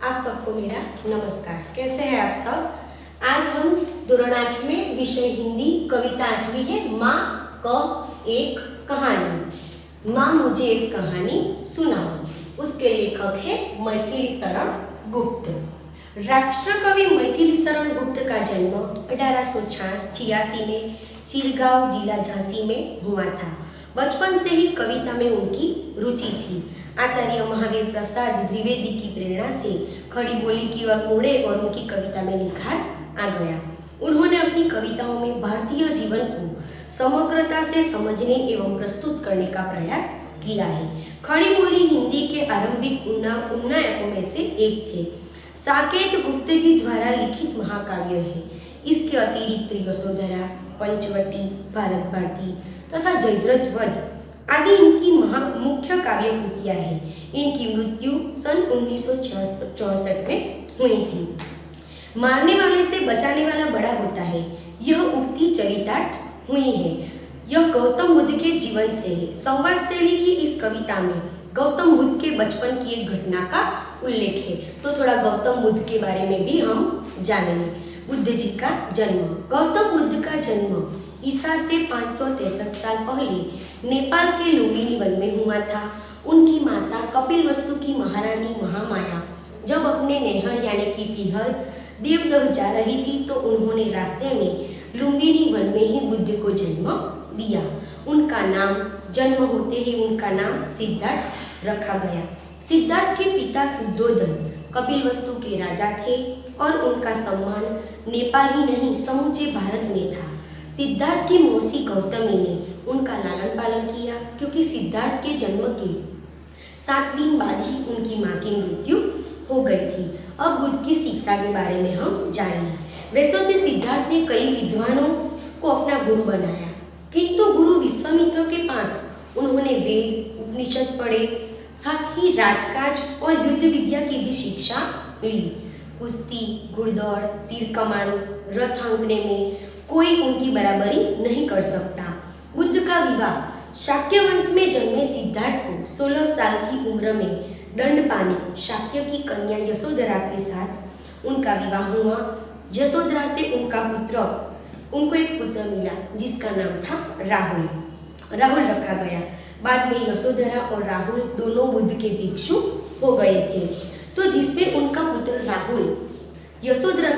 आप सबको मेरा नमस्कार। कैसे हैं आप सब? आज हम दौरान 8 में विषय हिंदी कविता 8वीं है माँ क एक कहानी। माँ मुझे एक कहानी सुनाओ। उसके लेखक है मैथिली शरण गुप्त। राष्ट्रकवि मैथिली शरण गुप्त का जन्म 1886 में चिरगांव जिला झांसी में हुआ था। बचपन से ही कविता में उनकी रुचि थी। आचार्य महावीर प्रसाद द्विवेदी की प्रेरणा से खड़ी बोली की ओर मुड़े और उनकी कविता में निखार आ गया। उन्होंने अपनी कविताओं में भारतीय जीवन को समग्रता से समझने एवं प्रस्तुत करने का प्रयास किया है। खड़ी बोली हिंदी के आरंभिक उन्नायकों में से एक थे। साकेत गुप्त जी द्वारा लिखित महाकाव्य है। इसके अतिरिक्त यशोधरा, पंचवटी, भारत भारती तथा जयद्रथ वध आदि इनकी मुख्य काव्य कृतियाँ हैं। इनकी मृत्यु सन 1964 में हुई थी। मारने वाले से बचाने वाला बड़ा होता है, यह उक्ति चरितार्थ हुई है। यह गौतम बुद्ध के जीवन से है। संवाद शैली की इस कविता में गौतम बुद्ध के बचपन की एक घटना का उल्लेख है। तो थोड़ा गौतम बुद्ध के बारे में भी हम जानेंगे। बुद्ध जी का जन्म। गौतम बुद्ध का जन्म ईसा से 563 साल पहले नेपाल के लुम्बिनी वन में हुआ था। उनकी माता कपिलवस्तु की महारानी महामाया जब अपने नहर यानी कि पीहर देवदह जा रही थी तो उन्होंने रास्ते में लुम्बिनी वन में ही बुद्ध को जन्म दिया। उनका नाम जन्म होते ही उनका नाम सिद्धार्थ रखा गया। सिद्धार्थ के पिता शुद्धोधन कपिलवस्तु के राजा थे और उनका सम्मान नेपाल ही नहीं समूचे भारत में था। सिद्धार्थ की मौसी गौतमी ने उनका लालन पालन किया क्योंकि सिद्धार्थ के जन्म के 7 दिन बाद ही उनकी माँ की मृत्यु हो गई थी। अब बुद्ध की शिक्षा के बारे में हम जानेंगे। वैसे तो सिद्धार्थ ने कई विद्वानों को अपना गुरु बनाया, किंतु गुरु विश्वामित्र के पास उन्होंने वेद उपनिषद पढ़े, साथ ही राजकाज और युद्ध विद्या की भी शिक्षा ली। कुश्ती, घुड़दौड़, तीर कमान, रथ हाँकने में कोई उनकी बराबरी नहीं कर सकता। बुद्ध का विवाह शाक्य वंश में जन्मे सिद्धार्थ को 16 साल की उम्र में दंडपानी शाक्य की कन्या यशोधरा के साथ उनका विवाह हुआ। यशोधरा से उनको एक पुत्र मिला जिसका नाम था राहुल रखा गया। बाद में यशोधरा और राहुल दोनों बुद्ध के भिक्षु हो गए थे। तो जिसमें उनका पुत्र राहुल यशोधरा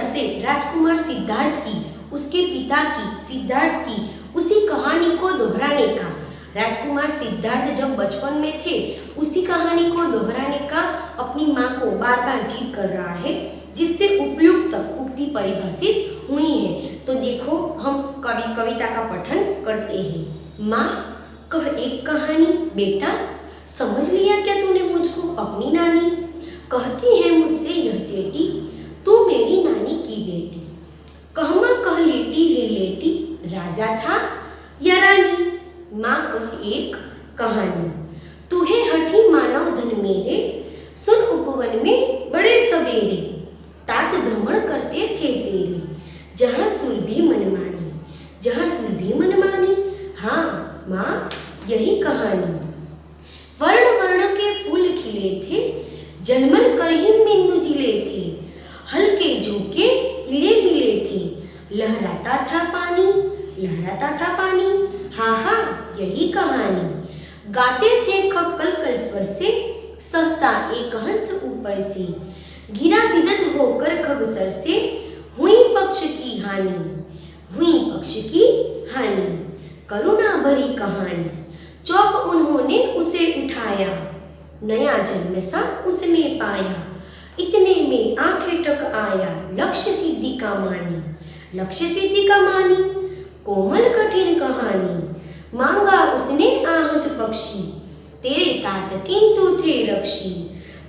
से राजकुमार सिद्धार्थ की, उसके पिता की, सिद्धार्थ की उसी कहानी को दोहराने का, राजकुमार सिद्धार्थ जब बचपन में थे उसी कहानी को दोहराने का अपनी माँ को बार बार जिद कर रहा है, जिससे उपयुक्त उक्ति परिभाषित हुई है। तो देखो हम कविता का पठन करते हैं। माँ कह एक कहानी, बेटा समझ लिया क्या तूने मुझको अपनी नानी? कहती है मुझसे यह चेटी, तू मेरी नानी की बेटी। कहमा कह लेटी है लेटी, राजा था या रानी? माँ कह एक कहानी। तुहे हठी मानव धन मेरे, सुन उपवन में बड़े सवेरे। तात भ्रमण करते थे तेरे, जहाँ सुरभि मनमानी। हाँ माँ यही कहानी। वर्ण वर्ण के फूल खिले थे, जन्मन कर ही बिंदु जिले थे। हल्के झोंके हिले मिले थे, लहराता था पानी। हाँ यही कहानी। गाते थे खक्कल कल स्वर से, सहसा एक हंस ऊपर से। गिरा विदत होकर खगसर से, हुई पक्ष की हानि। करुणा भरी कहानी। चौक उन्होंने उसे उठाया, नया जन्म सा उसने पाया। इतने में आंखें टक आया, लक्ष्य सिद्धि का मानी। कोमल कठिन कहानी। मांगा उसने आहत पक्षी, तेरे तात किंतु थे रक्षी।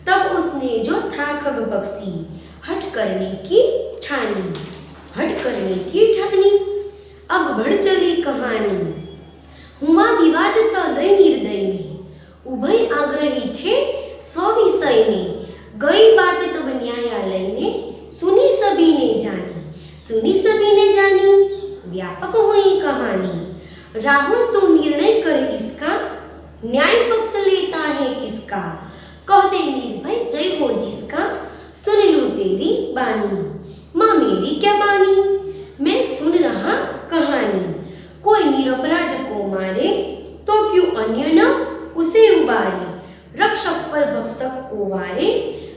तब उसने जो था खग पक्षी, हट करने की ठानी। अब बढ़ चली कहानी। हुआ विवाद सदय निर्दय में, उभय आग्रही थे स्विषय में। गई बात तब न्यायालय में, सुनी सभी ने जानी। व्यापक हुई कहानी। राहुल तू निर्णय कर इसका, न्याय पक्ष लेता है किसका? कह दे निर्भय जय हो जिसका, सुन लूं तेरी बानी। माँ मेरी क्या बानी, मैं सुन रहा कहानी। कोई निरपराध को मारे तो क्यों अन्य न उसे उबारे। रक्षक पर भक्षक को वारे,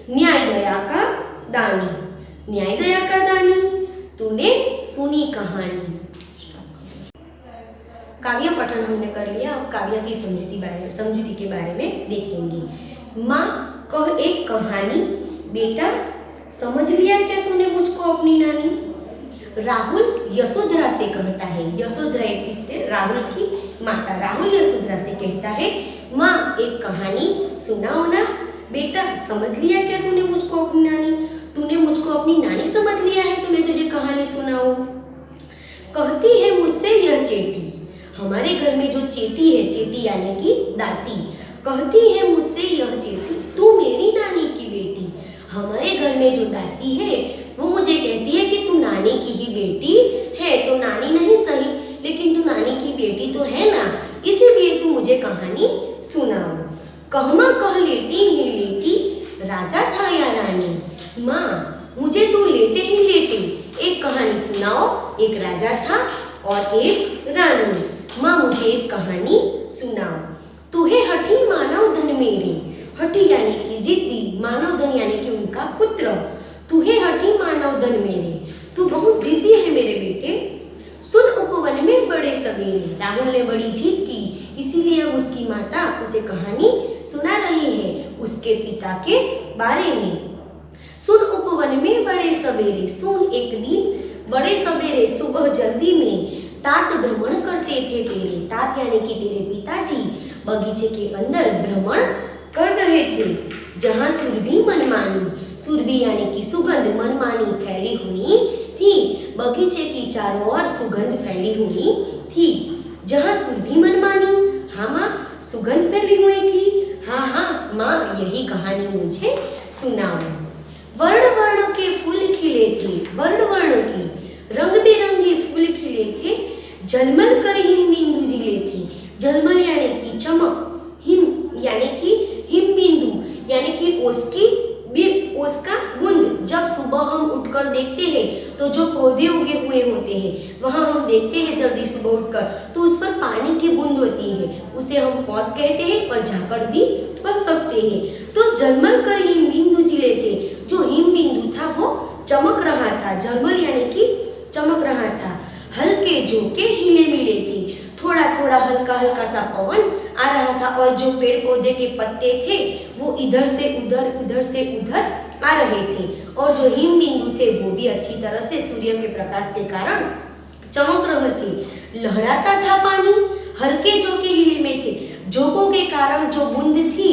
न्याय दया का दानी। न्याय दया का दानी, तूने सुनी कहानी। काव्य पठन हमने कर लिया। अब काव्य की समझूती के बारे में देखेंगे। माँ कह एक कहानी, बेटा समझ लिया क्या तूने मुझको अपनी नानी। राहुल यशोधरा से कहता है, यशोधरा एक राहुल की माता, राहुल यशोधरा से कहता है, माँ एक कहानी सुनाओ ना। बेटा समझ लिया क्या तूने मुझको अपनी नानी, तूने मुझको अपनी नानी समझ लिया है तो मैं तुझे कहानी सुनाऊं। कहती है मुझसे यह चेटी, हमारे घर में जो चेटी है, चेटी यानी कि दासी, कहती है मुझसे यह चेटी, तू मेरी नानी की बेटी। हमारे घर में जो दासी है वो मुझे कहती है कि तू नानी की ही बेटी है, तो नानी नहीं सही लेकिन तू नानी की बेटी तो है ना, इसीलिए तू मुझे कहानी सुनाओ। कहमा कह लेटी ही लेटी, राजा था या रानी। माँ मुझे तू लेटे ही लेटे एक कहानी सुनाओ, एक राजा था और एक रानी। माँ मुझे एक कहानी सुनाओ। तू है हठी मानव धन मेरे, हठी यानी कि जिद्दी, मानव धन यानी कि उनका पुत्र। तू है हठी मानव धन मेरे, तू बहुत जिद्दी है मेरे बेटे। सुन उपवन में बड़े सवेरे, राहुल ने बड़ी जिद की इसीलिए अब उसकी माता उसे कहानी सुना रही है उसके पिता के बारे में। सुन उपवन में बड़े सवेरे, सुन एक दिन बड़े सवेरे सुबह जल्दी में तात भ्रमण करते थे तेरे, तात यानी कि तेरे पिताजी बगीचे के अंदर भ्रमण कर रहे थे। जहाँ सुरभि मनमानी, सुरभि यानी कि सुगंध, मनमानी फैली हुई थी, बगीचे की चारों ओर सुगंध फैली हुई थी। जहाँ सुरभि मनमानी, हाँ माँ सुगंध फैली हुई थी, हाँ हाँ माँ यही कहानी मुझे सुनाओ। वर्ण वर्ण के फूल खिले थे, वर्ण वर्ण के रंग बिरंगे फूल खिले थे, झलमल कर हिम बिंदु जिले थे। झलमल यानी कि चमक, हिम यानी कि हिम बिंदु यानी कि उसका बूंद। जब सुबह हम उठकर देखते हैं तो जो पौधे उगे हुए होते हैं वहाँ हम देखते हैं जल्दी सुबह उठकर तो उस पर पानी की बूंद होती है, उसे हम पौस कहते हैं और झाकड़ भी कह सकते हैं। तो झलमल कर हिम बिंदु जिले थे, जो हिम बिंदु था वो चमक रहा था, झलमल यानी कि चमक रहा था। हल्के झोंके हिले मिले थे, थोड़ा थोड़ा हल्का हल्का सा पवन आ रहा था और जो पेड़ पौधे के पत्ते थे वो इधर से उधर, उधर से उधर आ रहे थे और जो हिम बिंदु थे वो भी अच्छी तरह से सूर्य के प्रकाश के कारण चमक रहे थे। लहराता था पानी, हल्के झोंके हिले में थे, झोंकों के कारण जो बूंद थी,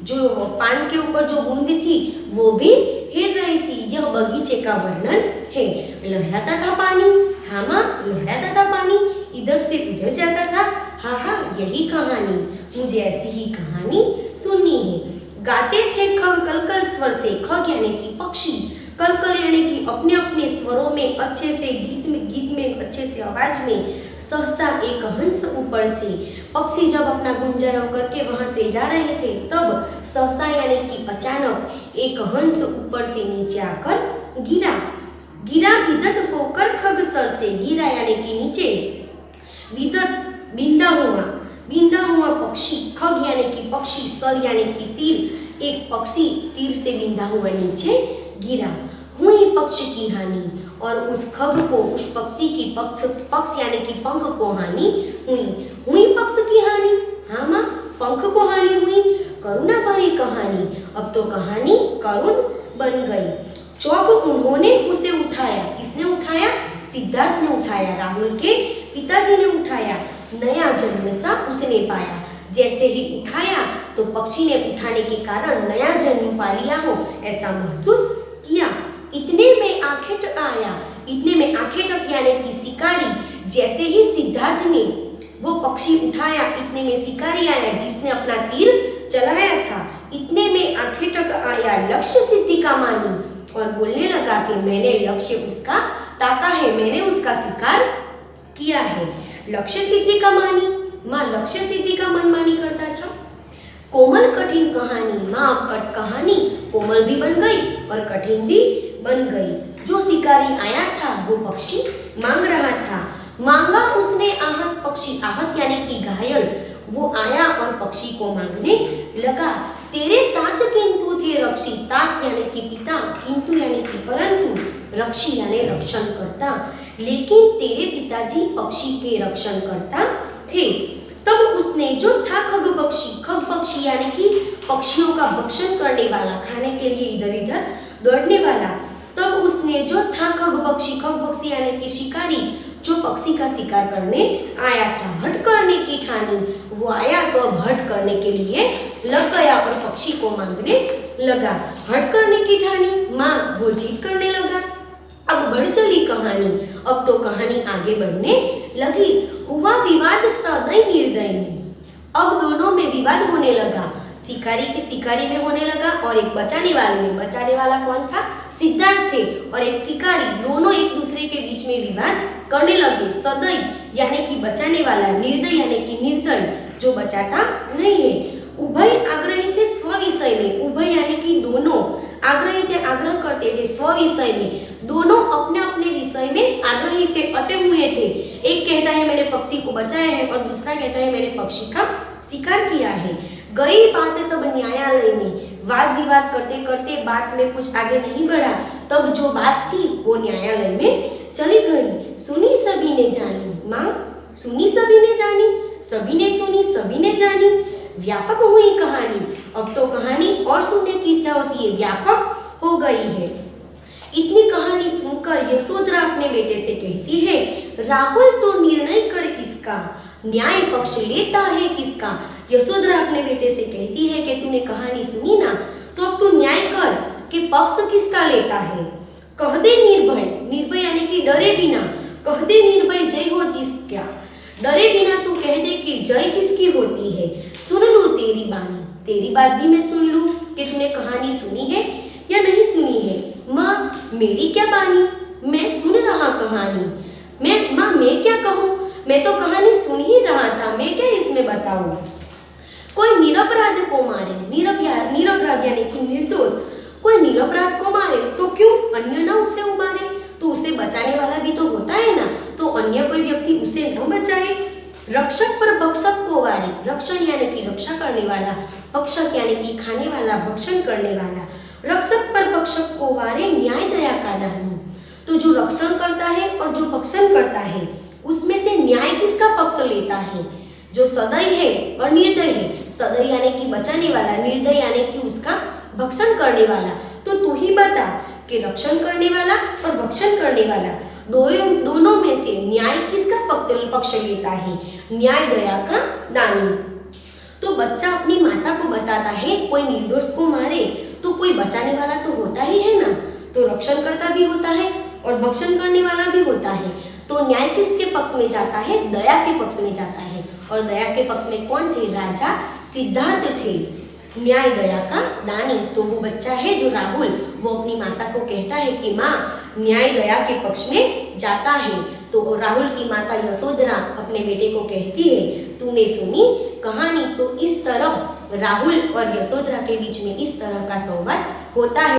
जो पान के ऊपर जो बूंद थी वो भी हिल रही थी। यह बगीचे का वर्णन है। लहराता था पानी, हाँ माँ लहराता था पानी, इधर से उधर जाता था, हाँ हाँ यही कहानी, मुझे ऐसी ही कहानी सुननी है। गाते थे खग कलकल स्वर से, खग यानी कि पक्षी, कलकल यानी कि अपने अपने स्वरों में अच्छे से गीत में अच्छे से आवाज में। सहसा एक हंस ऊपर से, पक्षी जब अपना गुंजराव करके वहां से जा रहे थे तब सहसा यानी कि अचानक एक हंस ऊपर से नीचे आकर गिरा। गिरा विदत होकर खग सर से, गिरा यानी कि नीचे, विदत बिंदा हुआ पक्षी, खग यानी कि पक्षी, सर यानी कि तीर, एक पक्षी तीर से बिंदा हुआ नीचे गिरा। हुई पक्ष की हानि, और उस खग को, उस पक्षी की पक्ष यानी कि पंख को हानि हुई पक्ष की हानि, हाँ माँ पंख को हानि हुई। करुणा भरी कहानी, अब तो कहानी करुण बन गई। चौक उन्होंने उसे उठाया, किसने उठाया? सिद्धार्थ ने उठाया, राहुल के पिताजी ने उठाया। नया जन्म सा उसने पाया, जैसे ही उठाया तो पक्षी ने उठाने के कारण नया जन्म पा लिया हो ऐसा महसूस किया। इतने में आखेटक आया, इतने में आखेटक यानी कि शिकारी, जैसे ही सिद्धार्थ ने वो पक्षी उठाया इतने में शिकारी आया जिसने अपना तीर चलाया था। इतने में आखेटक आया लक्ष्य सिद्धि का मानी, और बोलने लगा कि मैंने लक्ष्य उसका ताका है, मैंने उसका शिकार किया है। लक्ष्य सिद्धि का मानी, माँ लक्ष्य सिद्धि का मनमानी करता था। कोमल कठिन कहानी, माँ कहानी कोमल भी बन गई और कठिन भी बन गई। जो शिकारी आया था वो पक्षी मांग रहा था। मांगा उसने आहत पक्षी, आहत यानी कि घायल, वो आया और पक्षी को मांगने लगा। तेरे तात किंतु थे रक्षी, तात यानी कि पिता, किंतु यानी कि परंतु, रक्षी यानी रक्षण करता, लेकिन तेरे पिताजी पक्षी के रक्षण करता थे। तब उसने जो था खग पक्षी यानी कि पक्षियों का भक्षण करने वाला, खाने के लिए इधर इधर दौड़ने वाला, तब उसने जो था खग पक्षी यानी कि शिकारी, जो पक्षी का शिकार करने आया था, हट करने की ठानी, वो आया तो अब हट करने के लिए लग गया और पक्षी को मांगने लगा। हट करने की ठानी, माँ वो जीत करने लगा। अब बढ़ चली कहानी, अब तो कहानी आगे बढ़ने लगी। हुआ विवाद सदय निर्दय में, अब दोनों में विवाद होने लगा। शिकारी के शिकारी में होने लगा और एक बचाने वाले में। बचाने वाला कौन था? सिद्धार्थ थे। और एक शिकारी, दोनों एक दूसरे के बीच में विवाद करने लगे। सदय यानी कि बचाने वाला, निर्दय यानी कि निर्दय, जो बचाता नहीं है। उभय आग्रही थे स्व विषय में, उभय यानी कि दोनों, आग्रही थे आग्रह करते थे, स्व विषय में, दोनों अपने अपने विषय में आग्रही थे, अटे हुए थे। एक कहता है मैंने पक्षी को बचाया है और दूसरा कहता है मैंने पक्षी का शिकार किया है। गई बात तब न्यायालय में, वाद विवाद करते करते बात में कुछ आगे नहीं बढ़ा, तब जो बात थी वो न्यायालय में चली गई। सुनी सभी ने जानी, माँ सुनी सभी ने जानी, सभी ने सुनी सभी ने जानी, व्यापक हुई कहानी। अब तो कहानी और सुनने की इच्छा होती है, व्यापक हो गई है। इतनी कहानी सुनकर यशोधरा अपने बेटे से कहती है, राहुल तो निर्णय कर इसका, न्याय पक्ष लेता है किसका। यशोधरा अपने बेटे से कहती है कि तूने कहानी सुनी ना, तो अब तू न्याय कर कि पक्ष किसका लेता है। कह दे निर्भय, निर्भय यानी कि डरे बिना, कह दे निर्भय जय हो जिसका, डरे बिना तू कह दे कि जय किसकी होती है। सुन लूं तेरी बानी, तेरी बात भी मैं सुन लूं कि तूने कहानी सुनी है या नहीं सुनी है। माँ मेरी क्या बानी, मैं सुन रहा कहानी, मैं क्या कहूँ, मैं तो कहानी सुन ही रहा था, मैं क्या इसमें बताऊँ। कोई निरपराध को मारे, निरपराध यानी कि निर्दोष, कोई निरपराध को मारे तो क्यों अन्य ना उसे उबारे, तो उसे बचाने वाला भी तो होता है ना, तो अन्य कोई व्यक्ति उसे न बचाए। रक्षक पर भक्षक को वारे, रक्षण यानी कि रक्षा करने वाला, भक्षक यानी कि खाने वाला, भक्षण करने वाला। रक्षक पर भक्षक को वारे, न्याय दया का दानी, तो जो रक्षण करता है और जो भक्षण करता है उसमें से न्याय किसका पक्ष लेता है। जो सदय है और निर्दय है, सदय यानी कि बचाने वाला, निर्दय यानी कि उसका भक्षण करने वाला। तो तू ही बता कि रक्षण करने वाला और भक्षण करने वाला दोनों में से न्याय किसका पक्ष लेता है, न्याय दया का दानी। तो बच्चा अपनी माता को बताता है कोई निर्दोष को मारे तो कोई बचाने वाला तो होता ही है ना, तो रक्षण करता भी होता है और भक्षण करने वाला भी होता है। तो न्याय किसके पक्ष में जाता है? दया के पक्ष में जाता है। और दया के पक्ष में कौन थे? राजा सिद्धार्थ थे, न्याय दया का दानी। तो वो बच्चा है जो राहुल, वो अपनी माता को कहता है कि माँ न्याय दया के पक्ष में जाता है। तो राहुल की माता यशोधरा अपने बेटे को कहती है तूने सुनी कहानी। तो इस तरह राहुल और यशोधरा के बीच में इस तरह का संवाद होता है।